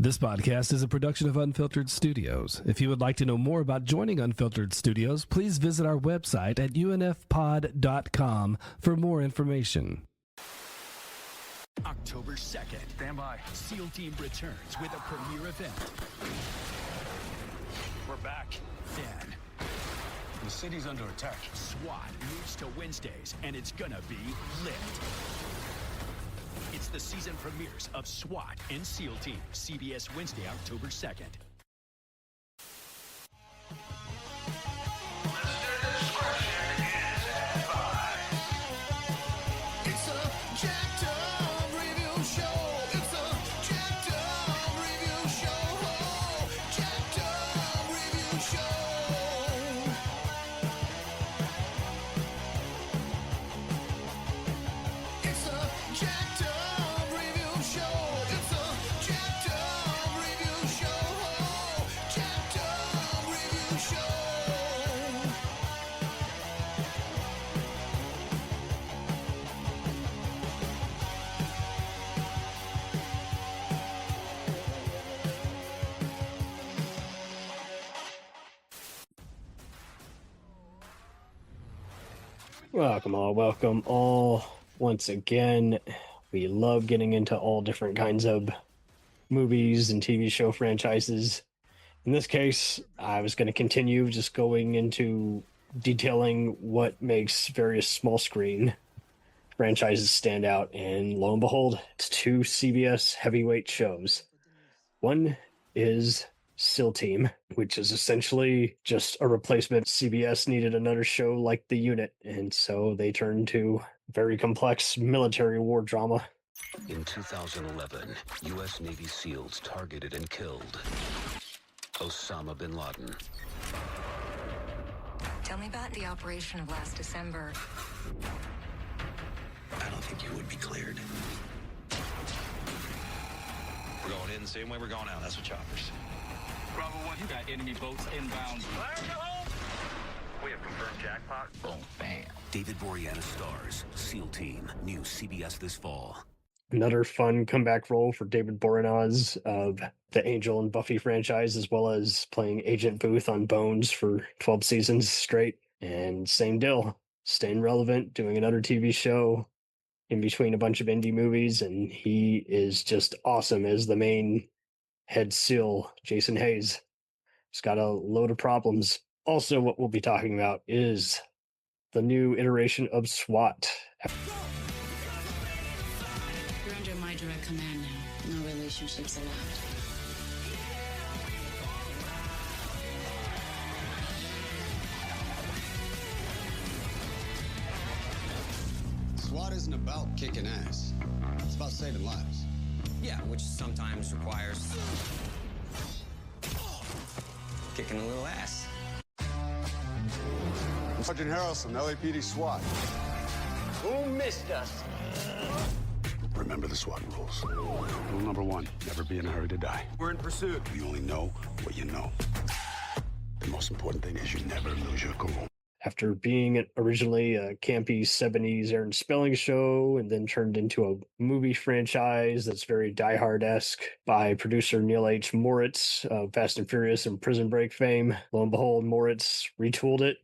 This podcast is a production of Unfiltered Studios. If you would like to know more about joining Unfiltered Studios, please visit our website at unfpod.com for more information. October 2nd. Stand by. SEAL Team returns with a premiere event. We're back. Then, The city's under attack. SWAT moves to Wednesdays, and it's gonna be lit. It's the season premieres of SWAT and SEAL Team. CBS Wednesday, October 2nd. Welcome all once again. We love getting into all different kinds of movies and TV show franchises. In this case, I was going to continue just going into detailing what makes various small screen franchises stand out, and lo and behold, it's two CBS heavyweight shows. One is SEAL Team, which is essentially just a replacement. CBS needed another show like The Unit, and so they turned to very complex military war drama. In 2011, U.S. Navy SEALs targeted and killed Osama bin Laden. Tell me about the operation of last December. I don't think you would be cleared. We're going in the same way we're going out. That's what choppers. Bravo 1, you got enemy boats inbound. We have confirmed jackpot. Boom, bam. David Boreanaz stars SEAL Team, new CBS this fall. Another fun comeback role for David Boreanaz of the Angel and Buffy franchise, as well as playing Agent Booth on Bones for 12 seasons straight. And same deal, staying relevant, doing another TV show in between a bunch of indie movies, and he is just awesome as the main head SEAL, Jason Hayes. He's got a load of problems. Also, what we'll be talking about is the new iteration of SWAT. You're under my direct command now. No relationships allowed. SWAT isn't about kicking ass. It's about saving lives. Yeah, which sometimes requires kicking a little ass. Sergeant Harrelson, LAPD SWAT. Who missed us? Remember the SWAT rules. Rule number 1, never be in a hurry to die. We're in pursuit. You only know what you know. The most important thing is you never lose your cool. After being originally a campy 70s Aaron Spelling show and then turned into a movie franchise that's very Die Hard-esque by producer Neil H. Moritz of Fast and Furious and Prison Break fame, lo and behold, Moritz retooled it,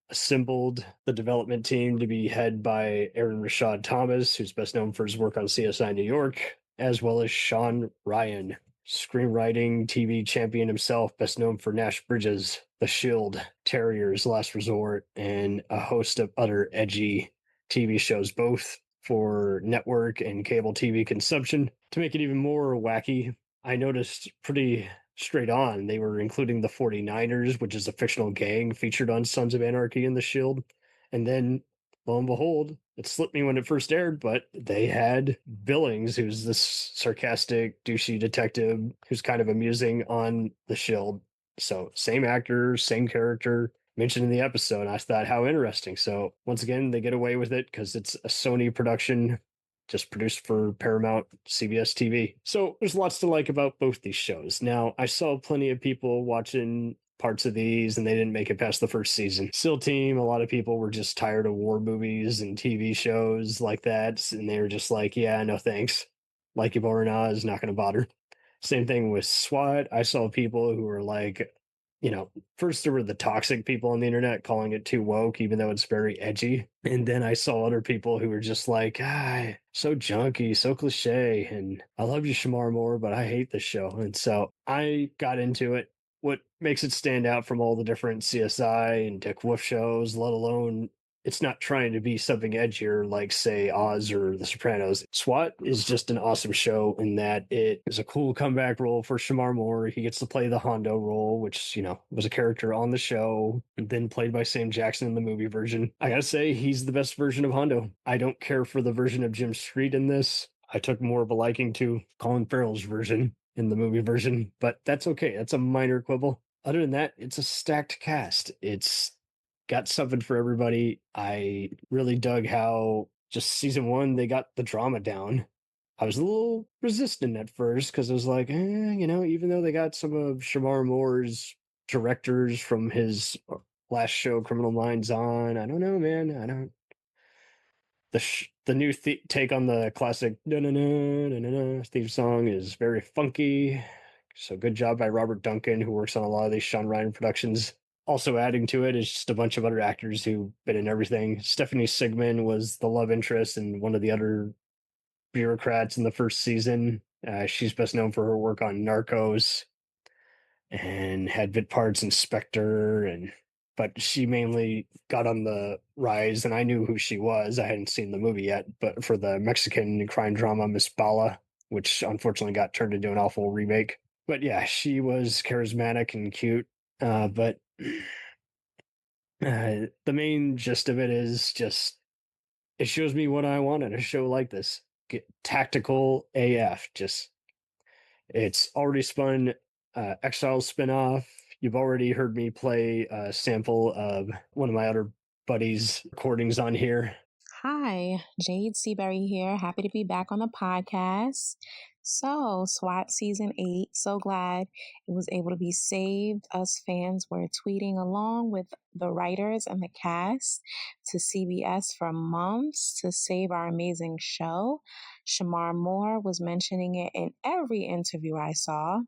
assembled the development team to be head by Aaron Rashad Thomas, who's best known for his work on CSI New York, as well as Sean Ryan, screenwriting TV champion himself, best known for Nash Bridges, The Shield, Terriers, Last Resort, and a host of other edgy TV shows, both for network and cable TV consumption. To make it even more wacky, I noticed pretty straight on they were including the 49ers, which is a fictional gang featured on Sons of Anarchy and The Shield. And then, lo and behold, it slipped me when it first aired, but they had Billings, who's this sarcastic, douchey detective who's kind of amusing on The Shield. So same actor, same character mentioned in the episode. I thought, how interesting. So once again, they get away with it because it's a Sony production, just produced for Paramount, CBS TV. So there's lots to like about both these shows. Now, I saw plenty of people watching parts of these and they didn't make it past the first season. SEAL Team, a lot of people were just tired of war movies and TV shows like that, and they were just like, yeah, no thanks. Like Vadavora is not going to bother. Same thing with SWAT. I saw people who were like, first there were the toxic people on the internet calling it too woke, even though it's very edgy. And then I saw other people who were just like, so junky, so cliche. And I love you, Shamar Moore, but I hate this show. And so I got into it. What makes it stand out from all the different CSI and Dick Wolf shows, let alone it's not trying to be something edgier like, say, Oz or The Sopranos. SWAT is just an awesome show in that it is a cool comeback role for Shamar Moore. He gets to play the Hondo role, which, was a character on the show, and then played by Sam Jackson in the movie version. I gotta say, he's the best version of Hondo. I don't care for the version of Jim Street in this. I took more of a liking to Colin Farrell's version in the movie version, but that's okay. That's a minor quibble. Other than that, it's a stacked cast. It's got something for everybody. I really dug how just season 1 they got the drama down. I was a little resistant at first because I was like, even though they got some of Shamar Moore's directors from his last show, Criminal Minds, on, I don't know, man. I don't. The new take on the classic na na na na na theme song is very funky. So good job by Robert Duncan, who works on a lot of these Sean Ryan productions. Also adding to it is just a bunch of other actors who've been in everything. Stephanie Sigman was the love interest and one of the other bureaucrats in the first season. She's best known for her work on Narcos and had bit parts in Spectre, but she mainly got on the rise, and I knew who she was. I hadn't seen the movie yet, but for the Mexican crime drama Miss Bala, which unfortunately got turned into an awful remake. But yeah, she was charismatic and cute. But the main gist of it is just it shows me what I want in a show like this. Get tactical AF. Just it's already spun Exile spinoff. You've already heard me play a sample of one of my other buddies' recordings on here. Hi, Jade Seaberry here. Happy to be back on the podcast. So, SWAT season 8, so glad it was able to be saved. Us fans were tweeting along with the writers and the cast to CBS for months to save our amazing show. Shamar Moore was mentioning it in every interview I saw.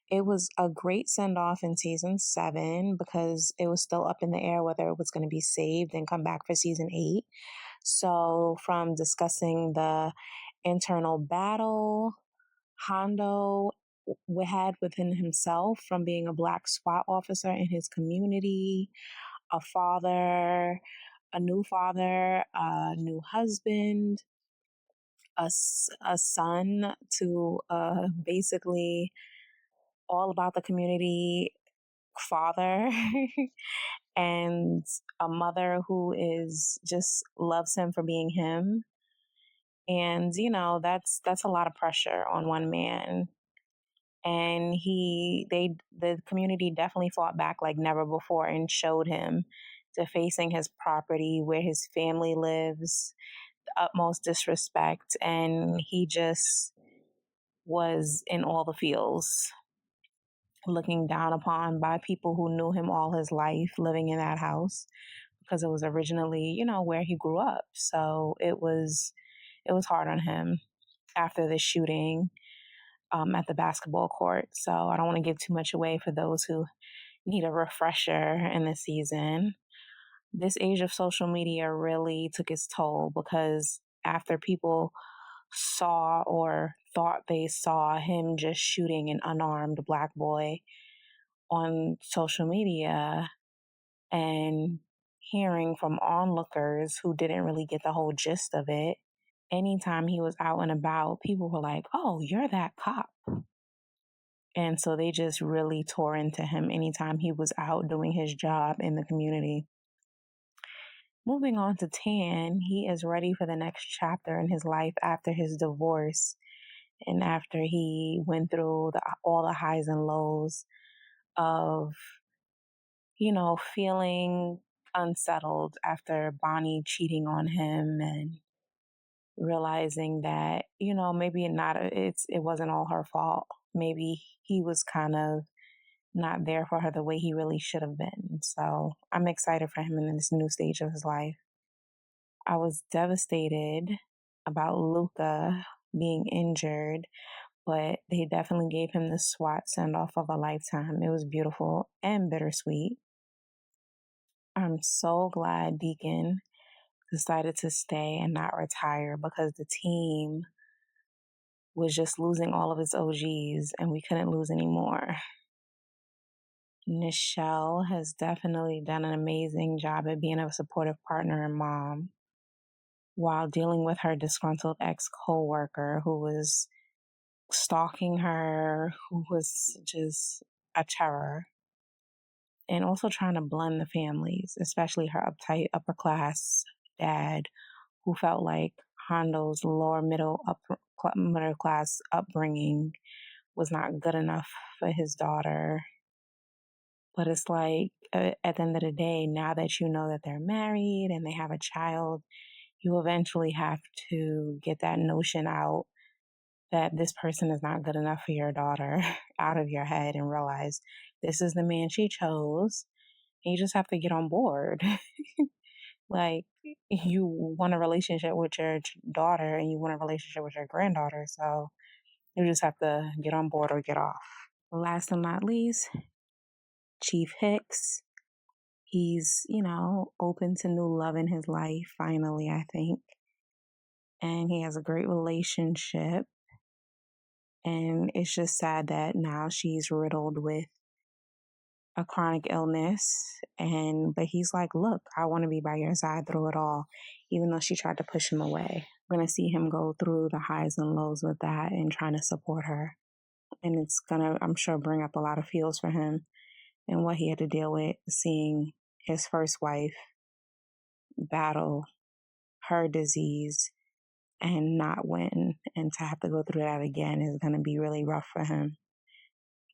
It was a great send-off in season 7 because it was still up in the air whether it was going to be saved and come back for season 8. So from discussing the internal battle Hondo had within himself from being a Black SWAT officer in his community, a father, a new husband, a son to basically all about the community father and a mother who is just loves him for being him. And that's a lot of pressure on one man. And the community definitely fought back like never before and showed him defacing his property where his family lives, the utmost disrespect, and he just was in all the feels, looking down upon by people who knew him all his life living in that house because it was originally, where he grew up. So it was hard on him after the shooting at the basketball court. So I don't want to give too much away for those who need a refresher in the season. This age of social media really took its toll because after people saw or thought they saw him just shooting an unarmed Black boy on social media and hearing from onlookers who didn't really get the whole gist of it, anytime he was out and about, people were like, "Oh, you're that cop." And so they just really tore into him anytime he was out doing his job in the community. Moving on to Tan, he is ready for the next chapter in his life after his divorce and after he went through all the highs and lows of, feeling unsettled after Bonnie cheating on him and realizing that, maybe it wasn't all her fault. Maybe he was kind of not there for her the way he really should have been. So I'm excited for him in this new stage of his life. I was devastated about Luca being injured, but they definitely gave him the SWAT send-off of a lifetime. It was beautiful and bittersweet. I'm so glad Deacon decided to stay and not retire because the team was just losing all of its OGs and we couldn't lose any more. Nichelle has definitely done an amazing job at being a supportive partner and mom while dealing with her disgruntled ex-coworker who was stalking her, who was just a terror, and also trying to blend the families, especially her uptight upper class dad who felt like Hondo's lower middle class upbringing was not good enough for his daughter. But it's like, at the end of the day, now that you know that they're married and they have a child, you eventually have to get that notion out that this person is not good enough for your daughter out of your head and realize this is the man she chose. And you just have to get on board. Like, you want a relationship with your daughter and you want a relationship with your granddaughter. So you just have to get on board or get off. Last and not least, Chief Hicks. He's, open to new love in his life, finally, I think. And he has a great relationship. And it's just sad that now she's riddled with a chronic illness. But he's like, look, I want to be by your side through it all, even though she tried to push him away. We're going to see him go through the highs and lows with that and trying to support her. And it's going to, I'm sure, bring up a lot of feels for him and what he had to deal with seeing his first wife battle her disease and not win, and to have to go through that again is going to be really rough for him.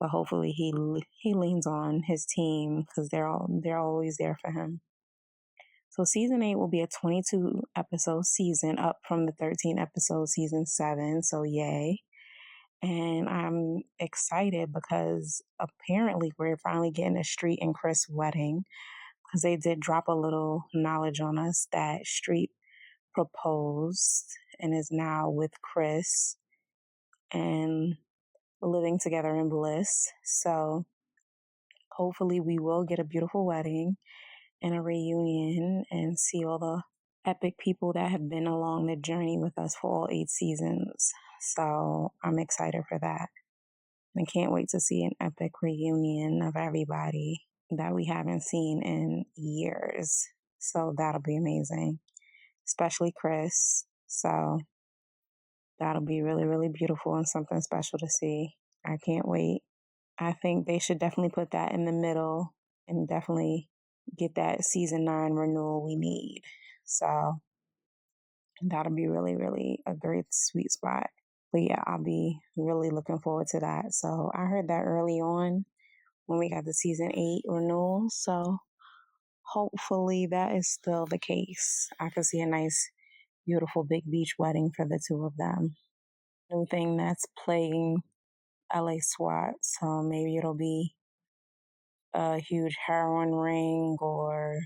But hopefully he leans on his team because they're always there for him. So season 8 will be a 22 episode season, up from the 13 episode season 7. So yay. And I'm excited because apparently we're finally getting a Street and Chris wedding, because they did drop a little knowledge on us that Street proposed and is now with Chris and living together in bliss. So hopefully we will get a beautiful wedding and a reunion and see all the epic people that have been along the journey with us for all 8 seasons. So I'm excited for that. And can't wait to see an epic reunion of everybody that we haven't seen in years. So that'll be amazing, especially Chris. So that'll be really, really beautiful and something special to see. I can't wait. I think they should definitely put that in the middle and definitely get that season 9 renewal we need. So that'll be really, really a great sweet spot. But yeah, I'll be really looking forward to that. So I heard that early on when we got the season 8 renewal. So hopefully that is still the case. I could see a nice, beautiful big beach wedding for the two of them. New thing that's plaguing LA SWAT. So maybe it'll be a huge heroin ring or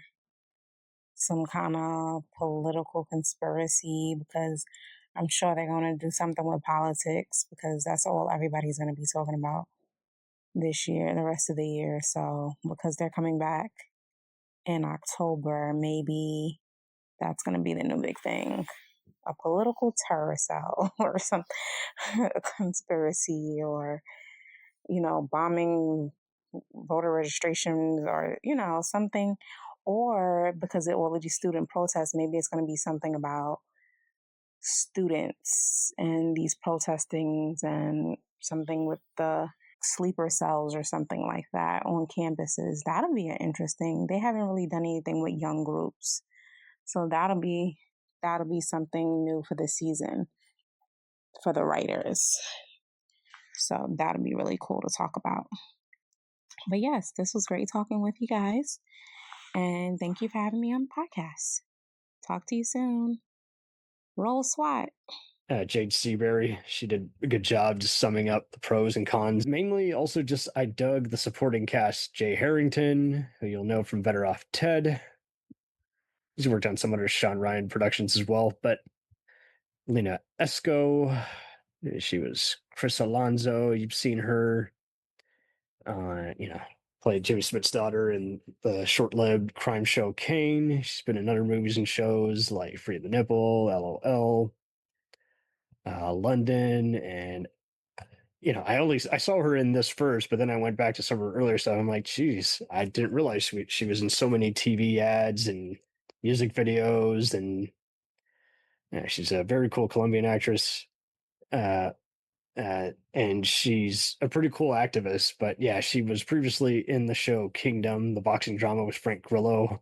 some kind of political conspiracy, because I'm sure they're going to do something with politics, because that's all everybody's going to be talking about this year, the rest of the year. So because they're coming back in October, maybe that's going to be the new big thing. A political terror cell or some conspiracy, or, bombing voter registrations, or, something. Or because of all of these student protests, maybe it's going to be something about students and these protestings, and something with the sleeper cells or something like that on campuses. That'll be interesting. They haven't really done anything with young groups. So that'll be something new for this season for the writers. So that'll be really cool to talk about. But yes, this was great talking with you guys. And thank you for having me on the podcast. Talk to you soon. Roll SWAT. Jade Seaberry, she did a good job just summing up the pros and cons. Mainly also just I dug the supporting cast. Jay Harrington, who you'll know from Better Off Ted. He's worked on some other Sean Ryan productions as well. But Lena Esco, she was Chris Alonso. You've seen her, play Jimmy Smith's daughter in the short-lived crime show Kane. She's been in other movies and shows like Free the Nipple, LOL, London, and I saw her in this first, but then I went back to some of her earlier stuff. I'm like, geez, I didn't realize she was in so many TV ads and music videos, and yeah, she's a very cool Colombian actress. Uh, and she's a pretty cool activist. But yeah, she was previously in the show Kingdom, the boxing drama with Frank Grillo.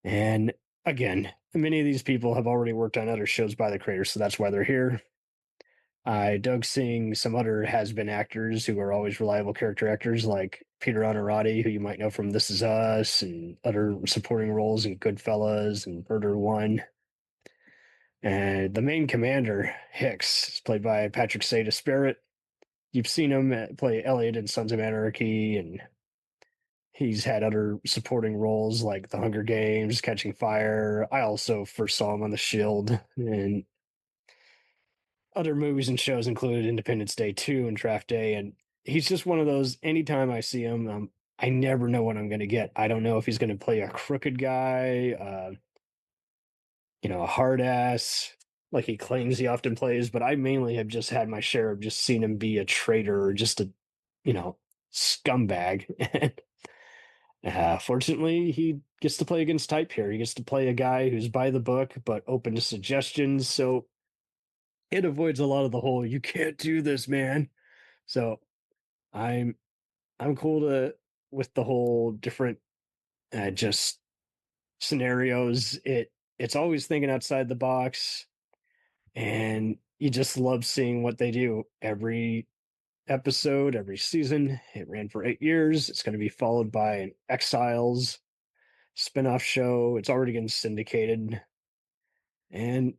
And again, many of these people have already worked on other shows by the creators, so that's why they're here. I dug seeing some other has-been actors who are always reliable character actors, like Peter Onorati, who you might know from This Is Us and other supporting roles in Goodfellas and Murder One. And the main commander, Hicks, is played by Patrick Say-Disparate. You've seen him play Elliot in Sons of Anarchy, and he's had other supporting roles like The Hunger Games, Catching Fire. I also first saw him on The Shield, and other movies and shows included Independence Day 2 and Draft Day. And he's just one of those, anytime I see him, I never know what I'm going to get. I don't know if he's going to play a crooked guy, a hard ass, like he claims he often plays, but I mainly have just had my share of just seeing him be a traitor or just a, scumbag. And fortunately, he gets to play against type here. He gets to play a guy who's by the book, but open to suggestions. So it avoids a lot of the whole, you can't do this, man. So I'm cool with the whole different just scenarios. It's always thinking outside the box, and you just love seeing what they do every episode, every season. It ran for 8 years. It's going to be followed by an Exiles spin-off show. It's already getting syndicated, and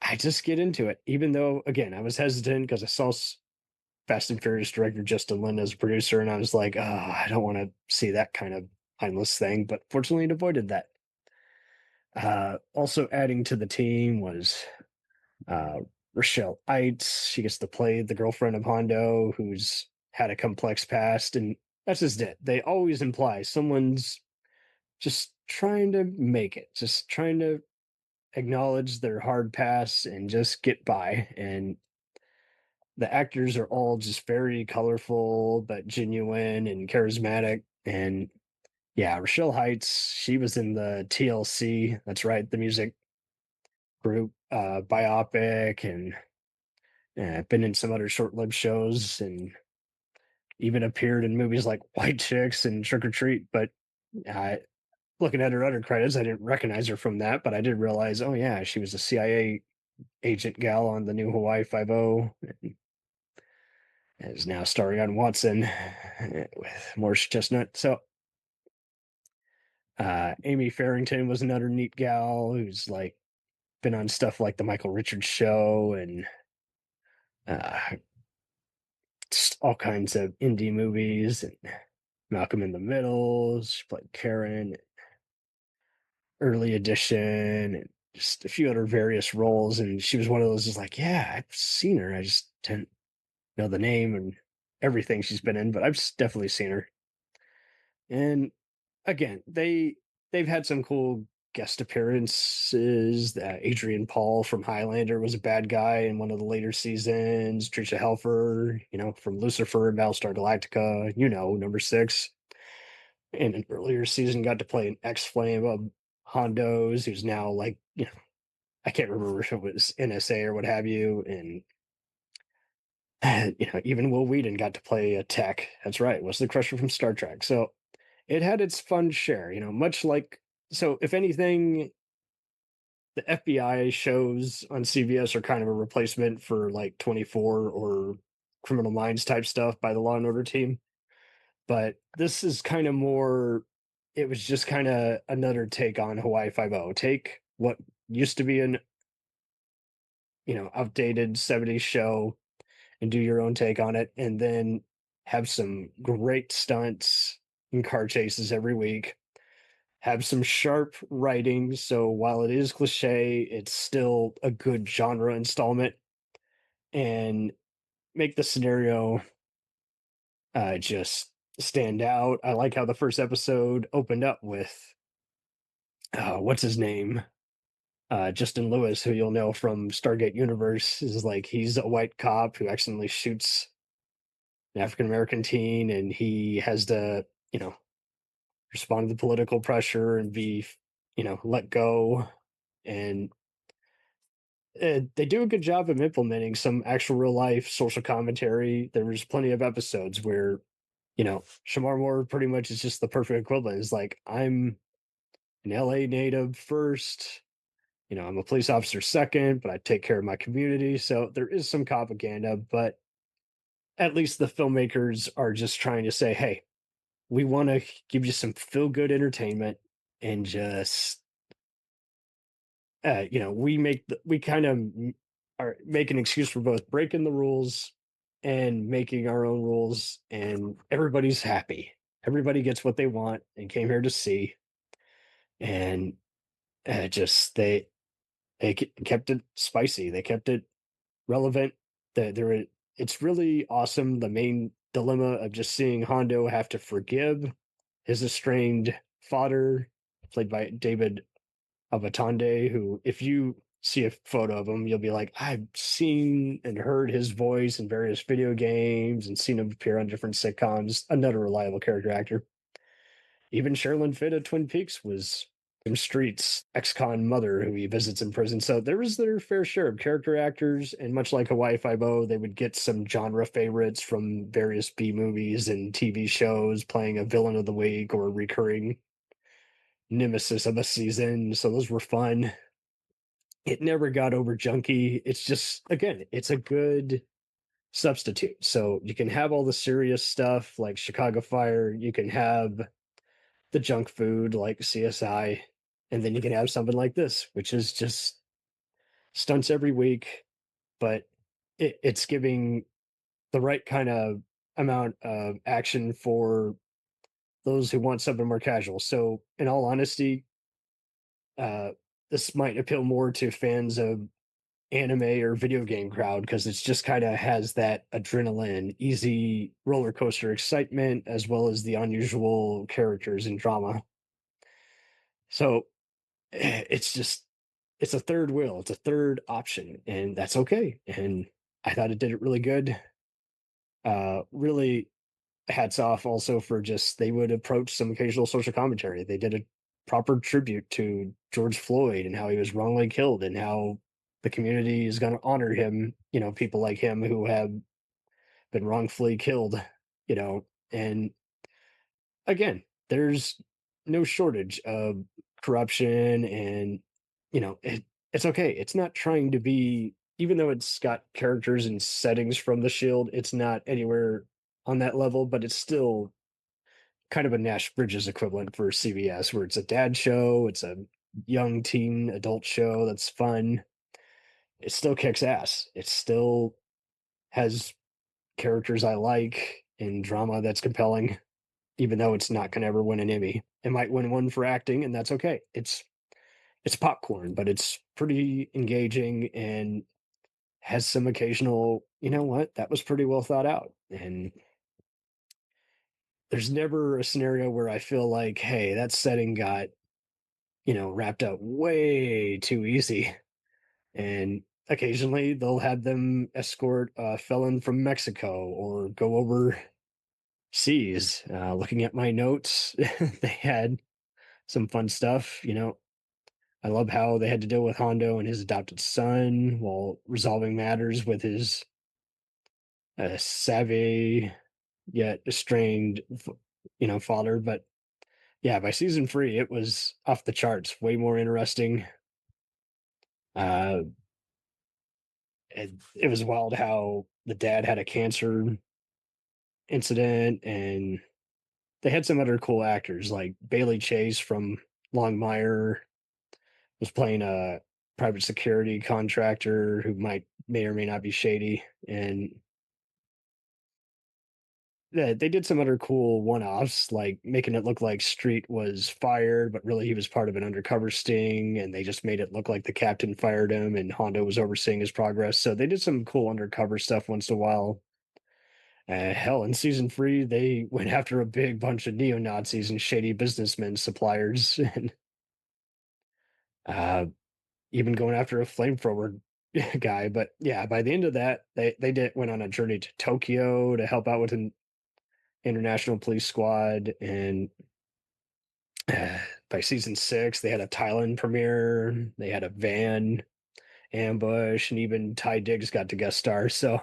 I just get into it, even though, again, I was hesitant because I saw Fast and Furious director Justin Lin as a producer, and I was like, oh, I don't want to see that kind of mindless thing, but fortunately it avoided that. Also adding to the team was Rochelle Eitz. She gets to play the girlfriend of Hondo, who's had a complex past, and that's just it. They always imply someone's just trying to make it, just trying to acknowledge their hard past and just get by. And the actors are all just very colorful but genuine and charismatic. And yeah, Rochelle Heights, she was in the TLC, that's right, the music group biopic, and been in some other short-lived shows, and even appeared in movies like White Chicks and Trick or Treat. But uh, looking at her other credits, I didn't recognize her from that, but I did realize, oh yeah, she was a CIA agent gal on the new Hawaii Five-O, and is now starring on Watson with Morris Chestnut. So Amy Farrington was another neat gal who's like been on stuff like the Michael Richards Show and just all kinds of indie movies, and Malcolm in the Middle. She played Karen, Early Edition, and just a few other various roles. And she was one of those, just like, yeah, I've seen her. I just didn't know the name and everything she's been in, but I've definitely seen her. And again, they've had some cool guest appearances. Adrian Paul from Highlander was a bad guy in one of the later seasons. Tricia Helfer, from Lucifer and Battlestar Galactica, number 6. In an earlier season, got to play an ex-flame of Hondo's, who's now like, I can't remember if it was NSA or what have you. And even Will Wheaton got to play a tech. That's right, was the Crusher from Star Trek. So it had its fun share, much like, so if anything, the FBI shows on CBS are kind of a replacement for like 24 or Criminal Minds type stuff by the Law and Order team. But this is kind of more, it was just kind of another take on Hawaii Five-O. Take what used to be an, outdated 70s show and do your own take on it, and then have some great stunts and car chases every week. Have some sharp writing, so while it is cliche, it's still a good genre installment. And make the scenario just stand out. I like how the first episode opened up with what's his name? Justin Lewis, who you'll know from Stargate Universe, is like he's a white cop who accidentally shoots an African American teen, and he has to, respond to the political pressure and be, let go. And they do a good job of implementing some actual real life social commentary. There was plenty of episodes where, Shamar Moore pretty much is just the perfect equivalent. It's like, I'm an LA native first, I'm a police officer second, but I take care of my community. So there is some propaganda, but at least the filmmakers are just trying to say, hey, we want to give you some feel good entertainment and just, we kind of are make an excuse for both breaking the rules and making our own rules, and everybody's happy. Everybody gets what they want and came here to see. And just kept it spicy. They kept it relevant. It's really awesome. The main dilemma of just seeing Hondo have to forgive his estranged father, played by David Abatande, who, if you see a photo of him, you'll be like, I've seen and heard his voice in various video games and seen him appear on different sitcoms. Another reliable character actor. Even Sherilyn Fenn of Twin Peaks was in Street's ex-con mother who he visits in prison. So there was their fair share of character actors, and much like Hawaii Five-O, they would get some genre favorites from various B movies and TV shows playing a villain of the week or a recurring nemesis of a season. So those were fun. It never got over junky. It's just, again, it's a good substitute. So you can have all the serious stuff like Chicago Fire, you can have the junk food like CSI, and then you can have something like this, which is just stunts every week, but it's giving the right kind of amount of action for those who want something more casual. So, in all honesty, this might appeal more to fans of anime or video game crowd because it's just kind of has that adrenaline, easy roller coaster excitement, as well as the unusual characters and drama. So it's a third wheel, it's a third option, and that's okay. And I thought it did it really good. Really hats off also for just they would approach some occasional social commentary. They did a proper tribute to George Floyd and how he was wrongly killed and how the community is going to honor him, people like him who have been wrongfully killed, and again, there's no shortage of corruption and it's okay. It's not trying to be, even though it's got characters and settings from the Shield, it's not anywhere on that level, but it's still kind of a Nash Bridges equivalent for CBS, where it's a dad show, it's a young teen adult show that's fun. It still kicks ass. It still has characters I like and drama that's compelling, even though it's not going to ever win an Emmy. It might win one for acting, and that's okay. It's popcorn, but it's pretty engaging and has some occasional, you know what, that was pretty well thought out. And there's never a scenario where I feel like, hey, that setting got, wrapped up way too easy. And occasionally they'll have them escort a felon from Mexico or go overseas. Looking at my notes, they had some fun stuff, I love how they had to deal with Hondo and his adopted son while resolving matters with his savvy yet estranged, father. But yeah, by season 3, it was off the charts, way more interesting. Uh, it was wild how the dad had a cancer incident, and they had some other cool actors like Bailey Chase from Longmire was playing a private security contractor who may or may not be shady, and they did some other cool one-offs, like making it look like Street was fired, but really he was part of an undercover sting, and they just made it look like the captain fired him, and Hondo was overseeing his progress. So they did some cool undercover stuff once in a while. Hell, in season 3, they went after a big bunch of neo-Nazis and shady businessmen, suppliers, and uh, even going after a flamethrower guy. But yeah, by the end of that, they did went on a journey to Tokyo to help out with an international police squad, and by season 6, they had a Thailand premiere. They had a van ambush, and even Ty Diggs got to guest star. So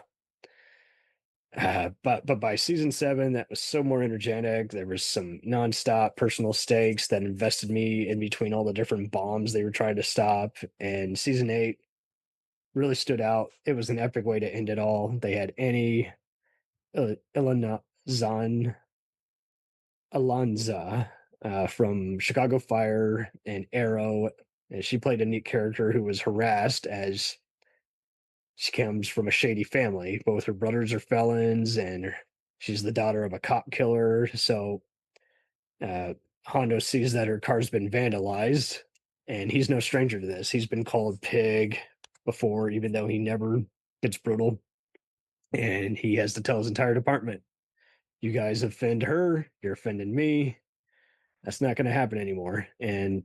but by season 7, that was so more energetic. There was some nonstop personal stakes that invested me in between all the different bombs they were trying to stop. And season 8 really stood out. It was an epic way to end it all. They had Annie Alonza from Chicago Fire and Arrow. And she played a neat character who was harassed as she comes from a shady family. Both her brothers are felons, and she's the daughter of a cop killer. So Hondo sees that her car's been vandalized, and he's no stranger to this. He's been called pig before, even though he never gets brutal. And he has to tell his entire department, you guys offend her, you're offending me. That's not going to happen anymore. And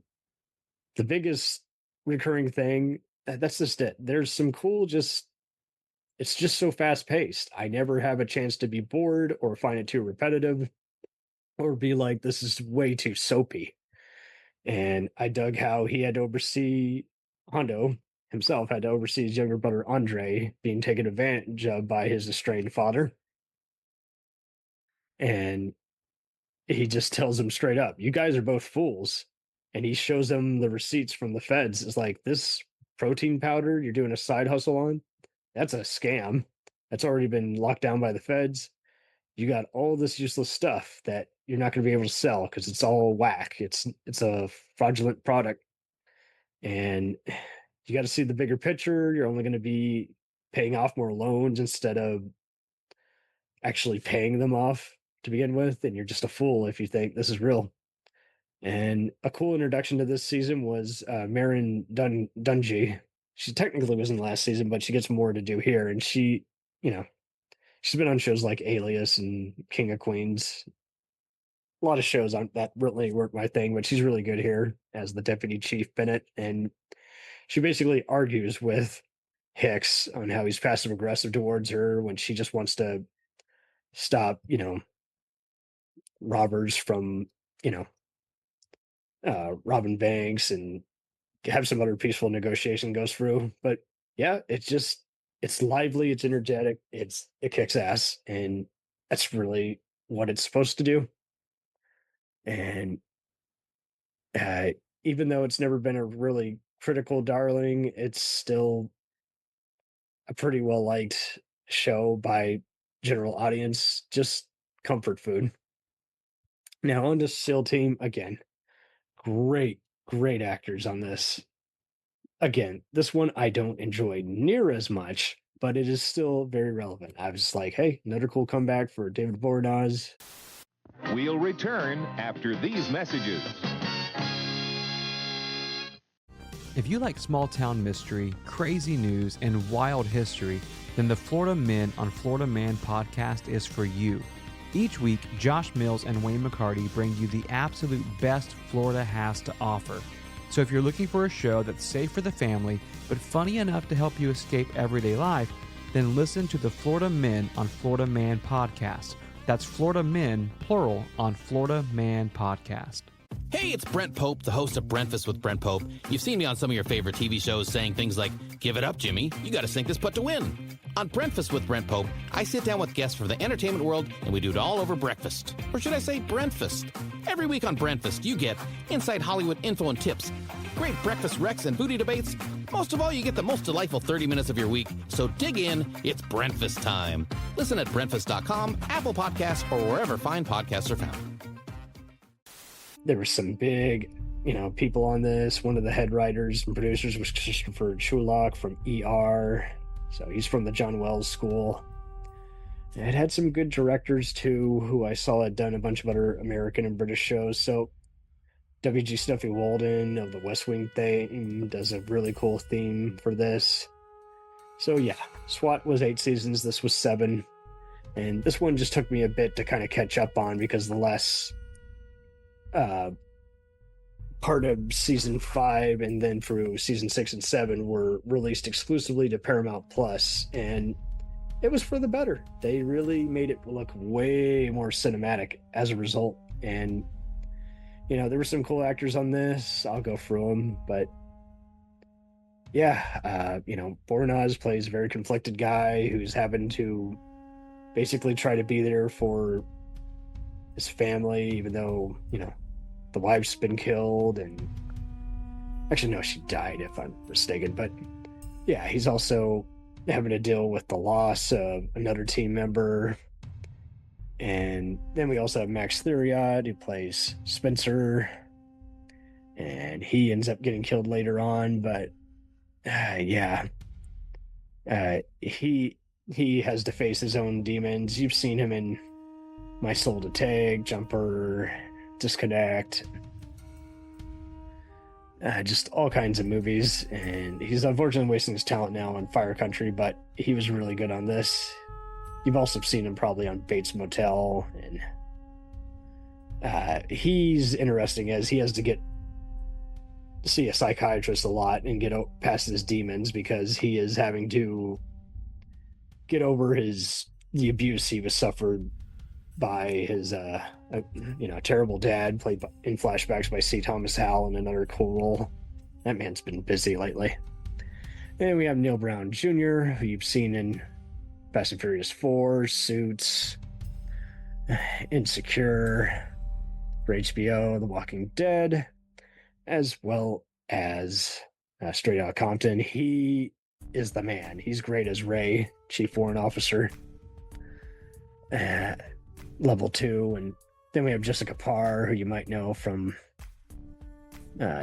the biggest recurring thing, that's just it. There's some cool, it's just so fast paced. I never have a chance to be bored or find it too repetitive or be like, this is way too soapy. And I dug how he had to oversee, Hondo himself had to oversee his younger brother Andre being taken advantage of by his estranged father. And he just tells him straight up, you guys are both fools. And he shows them the receipts from the feds. It's like, this protein powder you're doing a side hustle on, that's a scam. That's already been locked down by the feds. You got all this useless stuff that you're not going to be able to sell because it's all whack. It's a fraudulent product. And you got to see the bigger picture. You're only going to be paying off more loans instead of actually paying them off to begin with. And you're just a fool if you think this is real. And a cool introduction to this season was Marin Dungy. She technically was in the last season, but she gets more to do here. And she, she's been on shows like Alias and King of Queens. A lot of shows on that really weren't my thing, but she's really good here as the Deputy Chief Bennett. And she basically argues with Hicks on how he's passive aggressive towards her when she just wants to stop, robbers from, robbing banks and have some other peaceful negotiation goes through. But yeah, it's lively, it's energetic, it kicks ass, and that's really what it's supposed to do. And even though it's never been a really critical darling, it's still a pretty well liked show by general audience. Just comfort food. Now on to SEAL Team again. Great actors on this. Again, this one I don't enjoy near as much, but it is still very relevant. I was like, hey, another cool comeback for David Boreanaz. We'll return after these messages. If you like small-town mystery, crazy news, and wild history, then the Florida Men on Florida Man podcast is for you. Each week, Josh Mills and Wayne McCarty bring you the absolute best Florida has to offer. So if you're looking for a show that's safe for the family, but funny enough to help you escape everyday life, then listen to the Florida Men on Florida Man podcast. That's Florida Men, plural, on Florida Man podcast. Hey, it's Brent Pope, the host of Breakfast with Brent Pope. You've seen me on some of your favorite TV shows saying things like, give it up, Jimmy, you gotta sink this putt to win. On Breakfast with Brent Pope, I sit down with guests from the entertainment world and we do it all over breakfast. Or should I say Brentfast? Every week on Brentfast, you get inside Hollywood info and tips, great breakfast recs and booty debates. Most of all, you get the most delightful 30 minutes of your week. So dig in, it's Brentfast time. Listen at Brentfast.com, Apple Podcasts, or wherever fine podcasts are found. There were some big, people on this. One of the head writers and producers was Christopher Chulak from ER. So he's from the John Wells School. It had some good directors too, who I saw had done a bunch of other American and British shows. So W.G. Stuffy Walden of the West Wing theme does a really cool theme for this. So yeah, SWAT was 8 seasons. This was 7. And this one just took me a bit to kind of catch up on because the last part of season 5 and then through season 6 and 7 were released exclusively to Paramount Plus, and it was for the better. They really made it look way more cinematic as a result. And there were some cool actors on this. I'll go through them, but yeah, Boronaz plays a very conflicted guy who's having to basically try to be there for his family, even though, the wife's been killed. And actually, no, she died if I'm mistaken. But yeah, he's also having to deal with the loss of another team member. And then we also have Max Theriot, who plays Spencer, and he ends up getting killed later on. But he has to face his own demons. You've seen him in My Soul to Take, Jumper, Disconnect, just all kinds of movies. And he's unfortunately wasting his talent now on Fire Country, but he was really good on this. You've also seen him probably on Bates Motel, and he's interesting as he has to see a psychiatrist a lot and get past his demons because he is having to get over the abuse he was suffered by his terrible dad, played in flashbacks by C. Thomas Howell, in another cool role. That man's been busy lately. And we have Neil Brown Jr., who you've seen in Fast and Furious 4, Suits, Insecure, for HBO, The Walking Dead, as well as Straight Outta Compton. He is the man. He's great as Ray, Chief Warrant Officer, level 2. And then we have Jessica Parr, who you might know from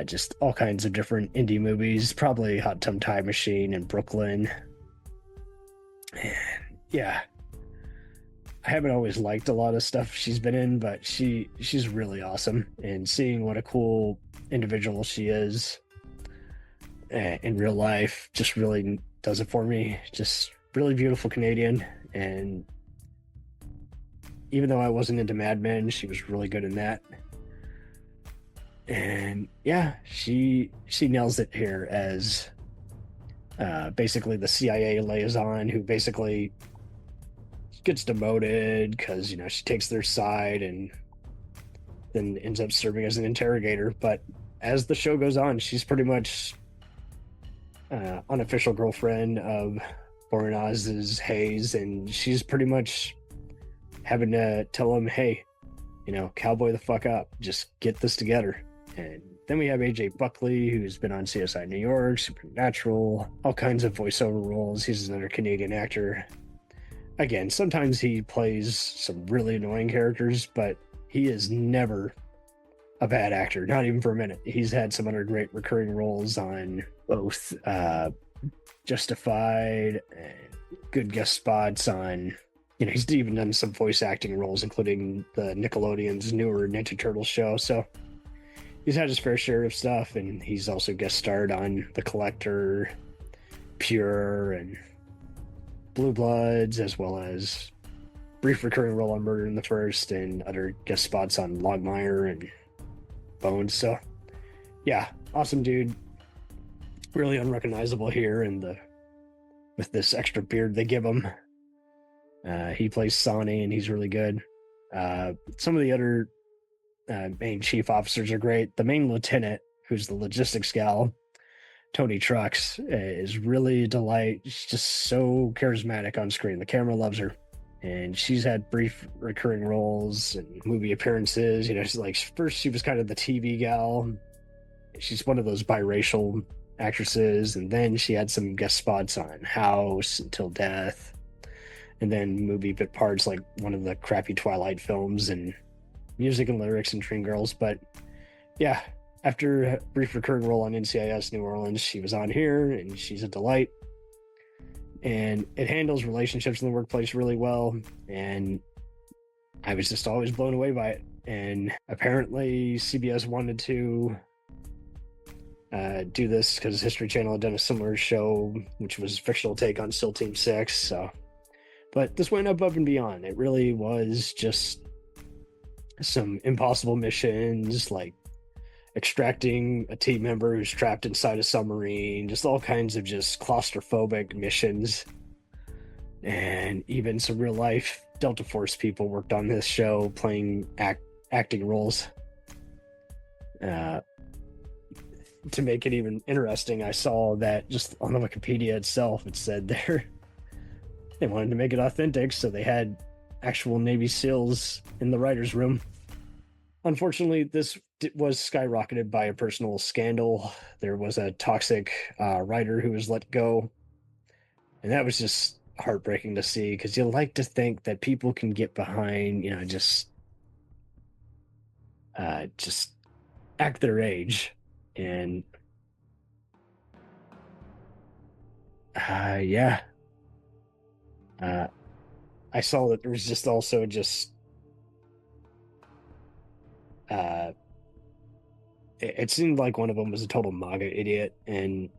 just all kinds of different indie movies, probably Hot Tub Time Machine and Brooklyn. And yeah, I haven't always liked a lot of stuff she's been in, but she's really awesome. And seeing what a cool individual she is in real life just really does it for me. Just really beautiful Canadian. And even though I wasn't into Mad Men, she was really good in that. And yeah, she nails it here as basically the CIA liaison who basically gets demoted because she takes their side and then ends up serving as an interrogator. But as the show goes on, she's pretty much unofficial girlfriend of Boronaz's Hayes, and she's pretty much having to tell him, hey, cowboy the fuck up, just get this together. And then we have AJ Buckley, who's been on CSI New York, Supernatural, all kinds of voiceover roles. He's another Canadian actor. Again, sometimes he plays some really annoying characters, but he is never a bad actor, not even for a minute. He's had some other great recurring roles on both Justified and good guest spots on, he's even done some voice acting roles, including the Nickelodeon's newer Ninja Turtles show. So he's had his fair share of stuff, and he's also guest starred on The Collector, Pure, and Blue Bloods, as well as brief recurring role on Murder in the First and other guest spots on Logmire and Bones. So yeah, awesome dude. Really unrecognizable here with this extra beard they give him. He plays Sonny, and he's really good. Some of the other main chief officers are great. The main lieutenant, who's the logistics gal, Tony Trucks, is really a delight. She's just so charismatic on screen. The camera loves her, and she's had brief recurring roles and movie appearances. She's like, first she was kind of the TV gal. She's one of those biracial actresses, and then she had some guest spots on House, Until Death, and then movie bit parts like one of the crappy Twilight films and music and lyrics in Dreamgirls. But yeah, after a brief recurring role on NCIS New Orleans, she was on here, and she's a delight. and it handles relationships in the workplace really well, and I was just always blown away by it. And apparently CBS wanted to do this because History Channel had done a similar show, which was a fictional take on SEAL Team 6. So, but this went above and beyond. It really was just some impossible missions, like extracting a team member who's trapped inside a submarine, just all kinds of just claustrophobic missions. And even some real life Delta Force people worked on this show, playing acting roles. To make it even interesting, I saw that just on the Wikipedia itself, it said they wanted to make it authentic, so they had actual Navy SEALs in the writer's room. Unfortunately, this was skyrocketed by a personal scandal. There was a toxic writer who was let go, and that was just heartbreaking to see, because you like to think that people can get behind, just act their age. And I saw that there was just also just it seemed like one of them was a total MAGA idiot, and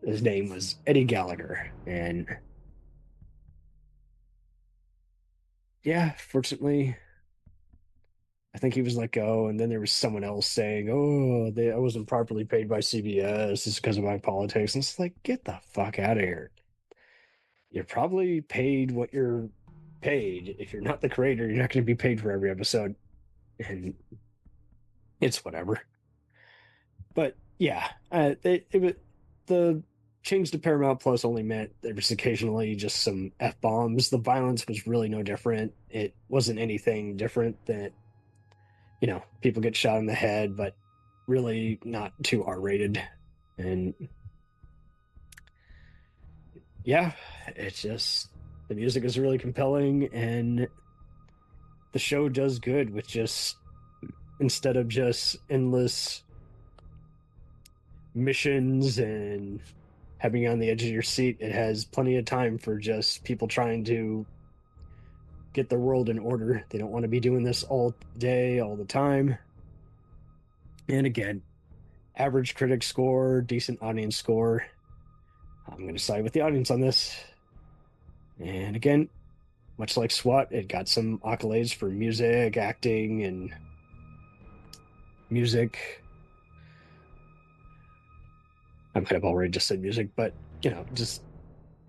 his name was Eddie Gallagher. And yeah, fortunately, I think he was let go, and then there was someone else saying, I wasn't properly paid by CBS. It's because of my politics. And it's like, get the fuck out of here. You're probably paid what you're paid. If you're not the creator, you're not going to be paid for every episode. And it's whatever. But yeah, the change to Paramount Plus only meant there was occasionally just some F-bombs. The violence was really no different. It wasn't anything different that, people get shot in the head, but really not too R-rated. And yeah, it's just, the music is really compelling, and the show does good with just, instead of just endless missions and having you on the edge of your seat, it has plenty of time for just people trying to get their world in order. They don't want to be doing this all day, all the time. And again, average critic score, decent audience score. I'm going to side with the audience on this. And again, much like SWAT, it got some accolades for music, acting, and music. I might have already just said music, but, just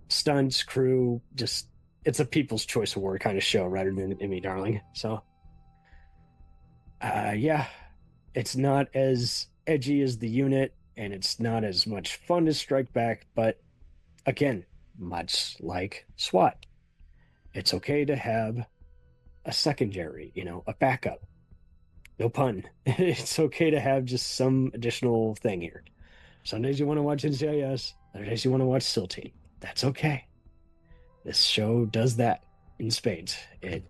stunts, crew, just, it's a People's Choice Award kind of show rather than an Emmy darling. So, yeah, it's not as edgy as The Unit, and it's not as much fun as Strike Back, but again, much like SWAT, it's okay to have a secondary, a backup. No pun. It's okay to have just some additional thing here. Some days you want to watch NCIS, other days you want to watch SEAL Team. That's okay. This show does that in spades. It's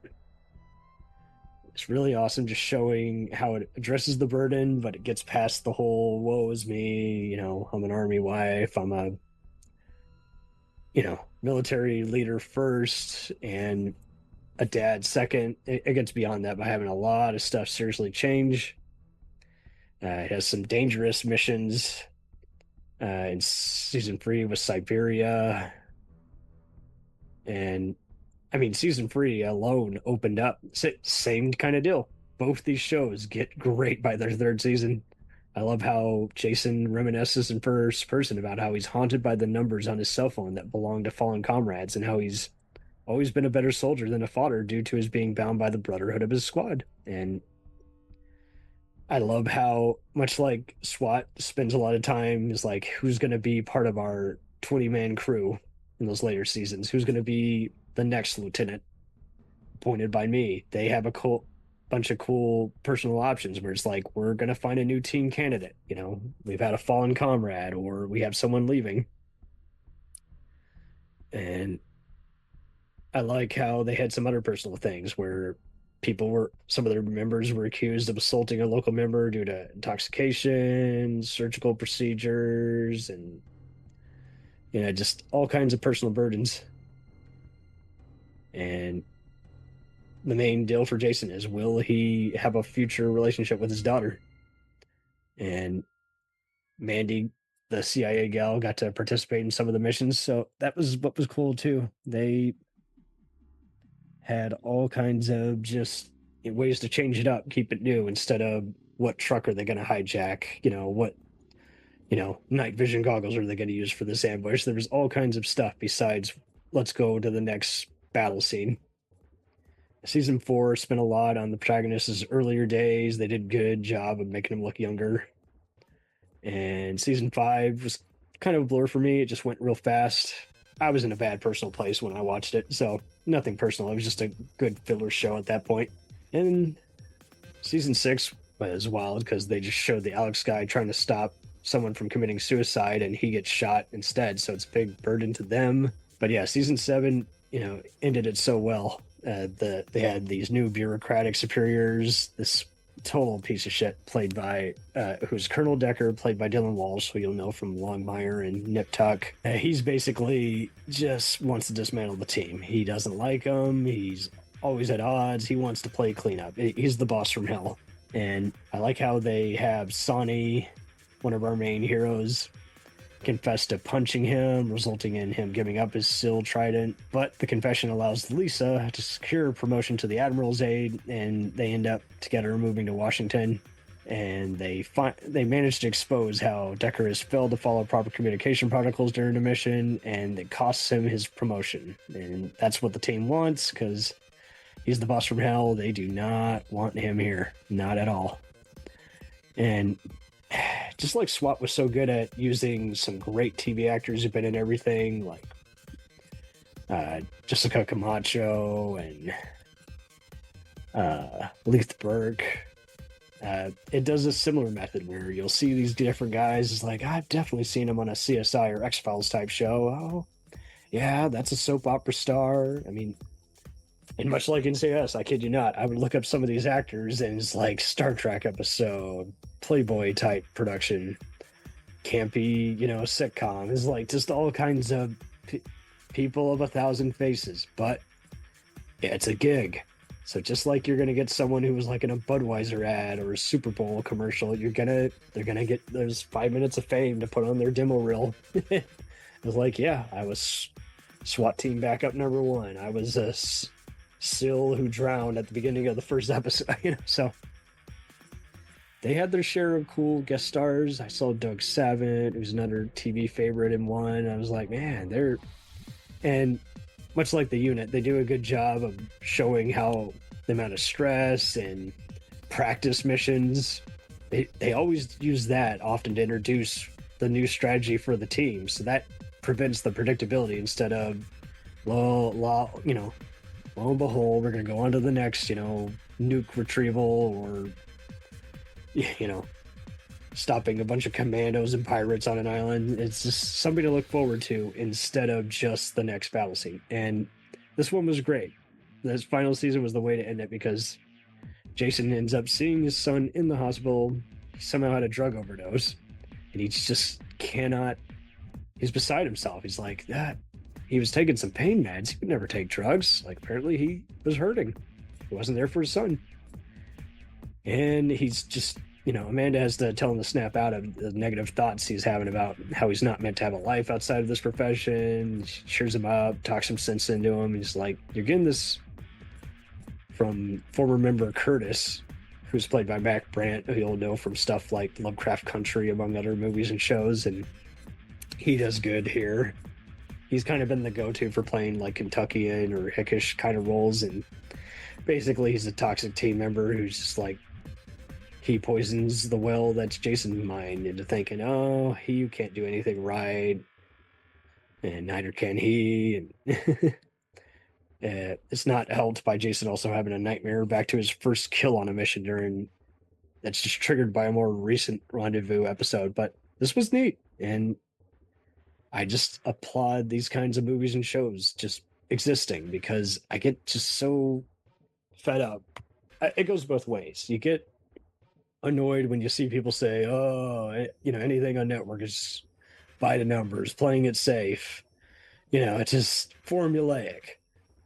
really awesome, just showing how it addresses the burden, but it gets past the whole woe is me, I'm an army wife, I'm a military leader first and a dad second. It gets beyond that by having a lot of stuff seriously change. It has some dangerous missions in season 3 with Siberia. And I mean, season 3 alone opened up. Same kind of deal. Both these shows get great by their third season. I love how Jason reminisces in first person about how he's haunted by the numbers on his cell phone that belong to fallen comrades, and how he's always been a better soldier than a fodder due to his being bound by the brotherhood of his squad. And I love how, much like SWAT spends a lot of time, is like, who's going to be part of our 20-man crew in those later seasons? Who's going to be the next lieutenant appointed by me? They have a bunch of cool personal options where it's like, we're going to find a new team candidate. We've had a fallen comrade, or we have someone leaving. And I like how they had some other personal things where some of their members were accused of assaulting a local member due to intoxication, surgical procedures, and just all kinds of personal burdens. And the main deal for Jason is, will he have a future relationship with his daughter? And Mandy, the CIA gal, got to participate in some of the missions, so that was what was cool too. They had all kinds of just ways to change it up, keep it new, instead of what truck are they going to hijack, what night vision goggles are they going to use for this ambush. There was all kinds of stuff besides let's go to the next battle scene. Season 4 spent a lot on the protagonist's earlier days. They did a good job of making him look younger. And season 5 was kind of a blur for me. It just went real fast. I was in a bad personal place when I watched it, so nothing personal. It was just a good filler show at that point. And season 6 was wild because they just showed the Alex guy trying to stop someone from committing suicide, and he gets shot instead, so it's a big burden to them. But yeah, season 7, ended it so well. They had these new bureaucratic superiors, this total piece of shit played by who's Colonel Decker, played by Dylan Walsh, who you'll know from Longmire and Nip Tuck. He's basically just wants to dismantle the team. He doesn't like them. He's always at odds. He wants to play cleanup. He's the boss from hell. And I like how they have Sonny, one of our main heroes, confess to punching him, resulting in him giving up his Syl trident. But the confession allows Lisa to secure promotion to the Admiral's aide, and they end up together moving to Washington. And they manage to expose how Decker has failed to follow proper communication protocols during the mission, and it costs him his promotion. And that's what the team wants, because he's the boss from hell. They do not want him here. Not at all. And just like SWAT was so good at using some great TV actors who've been in everything, like Jessica Camacho and Leith Burke, it does a similar method where you'll see these different guys. It's like, I've definitely seen him on a CSI or X-Files type show. Oh, yeah, that's a soap opera star. I mean, and much like NCIS, I kid you not, I would look up some of these actors and it's like Star Trek episode, Playboy type production, campy, sitcom. It's like just all kinds of people of 1,000 faces. But yeah, it's a gig. So just like you're gonna get someone who was like in a Budweiser ad or a Super Bowl commercial, they're gonna get those 5 minutes of fame to put on their demo reel. It was like, yeah, I was SWAT team backup number 1. I was a Syl who drowned at the beginning of the first episode, so they had their share of cool guest stars. I saw Doug Savant, who's another TV favorite in one. I was like, man, and much like the unit, they do a good job of showing how the amount of stress and practice missions, they always use that often to introduce the new strategy for the team, so that prevents the predictability instead of lo and behold, we're going to go on to the next, nuke retrieval or, stopping a bunch of commandos and pirates on an island. It's just something to look forward to instead of just the next battle scene. And this one was great. This final season was the way to end it because Jason ends up seeing his son in the hospital. He somehow had a drug overdose and he just he's beside himself. He's like, that. He was taking some pain meds. He could never take drugs. Like, apparently he was hurting. He wasn't there for his son. And he's just, Amanda has to tell him to snap out of the negative thoughts he's having about how he's not meant to have a life outside of this profession. She cheers him up, talks some sense into him. He's like, you're getting this from former member Curtis, who's played by Mac Brandt, who you'll know from stuff like Lovecraft Country, among other movies and shows. And he does good here. He's kind of been the go-to for playing like Kentuckian or Hickish kind of roles, and basically he's a toxic team member who's just like, he poisons the well that's Jason's mind into thinking, oh, he can't do anything right, and neither can he. And it's not helped by Jason also having a nightmare back to his first kill on a mission that's just triggered by a more recent Rendezvous episode. But this was neat, and I just applaud these kinds of movies and shows just existing because I get just so fed up. It goes both ways. You get annoyed when you see people say, oh, anything on network is by the numbers, playing it safe. It's just formulaic.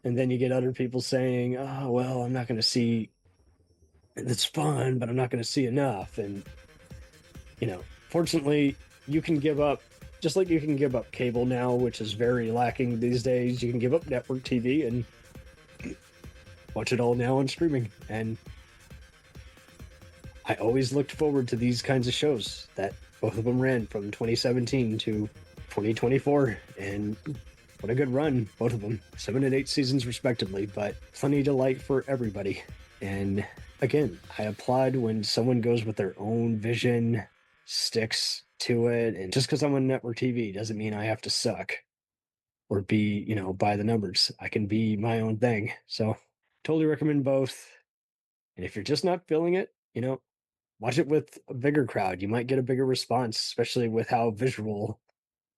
And then you get other people saying, oh, well, I'm not going to see, it's fun, but I'm not going to see enough. And, fortunately, you can give up, just like you can give up cable now, which is very lacking these days. You can give up network TV and watch it all now on streaming. And I always looked forward to these kinds of shows that both of them ran from 2017 to 2024. And what a good run, both of them. 7 and 8 seasons respectively, but plenty of delight for everybody. And again, I applaud when someone goes with their own vision, sticks to it. And just because I'm on network TV doesn't mean I have to suck or be, by the numbers. I can be my own thing. So totally recommend both. And if you're just not feeling it, watch it with a bigger crowd. You might get a bigger response, especially with how visual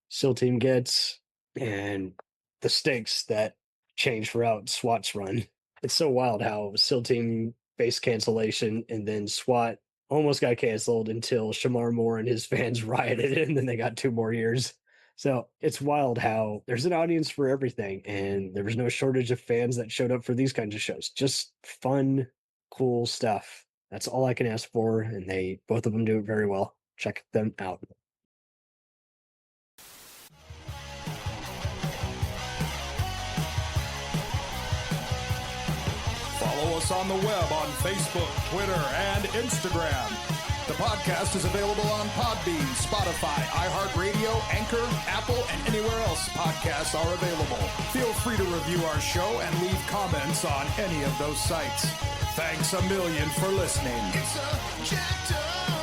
SEAL Team gets and the stakes that change throughout SWAT's run. It's so wild how SEAL Team faced cancellation and then SWAT almost got canceled until Shamar Moore and his fans rioted and then they got 2 more years. So it's wild how there's an audience for everything, and there was no shortage of fans that showed up for these kinds of shows. Just fun, cool stuff. That's all I can ask for, and both of them do it very well. Check them out. Follow us on the web on Facebook, Twitter, and Instagram. The podcast is available on Podbean, Spotify, iHeartRadio, Anchor, Apple, and anywhere else podcasts are available. Feel free to review our show and leave comments on any of those sites. Thanks a million for listening. It's a jacked up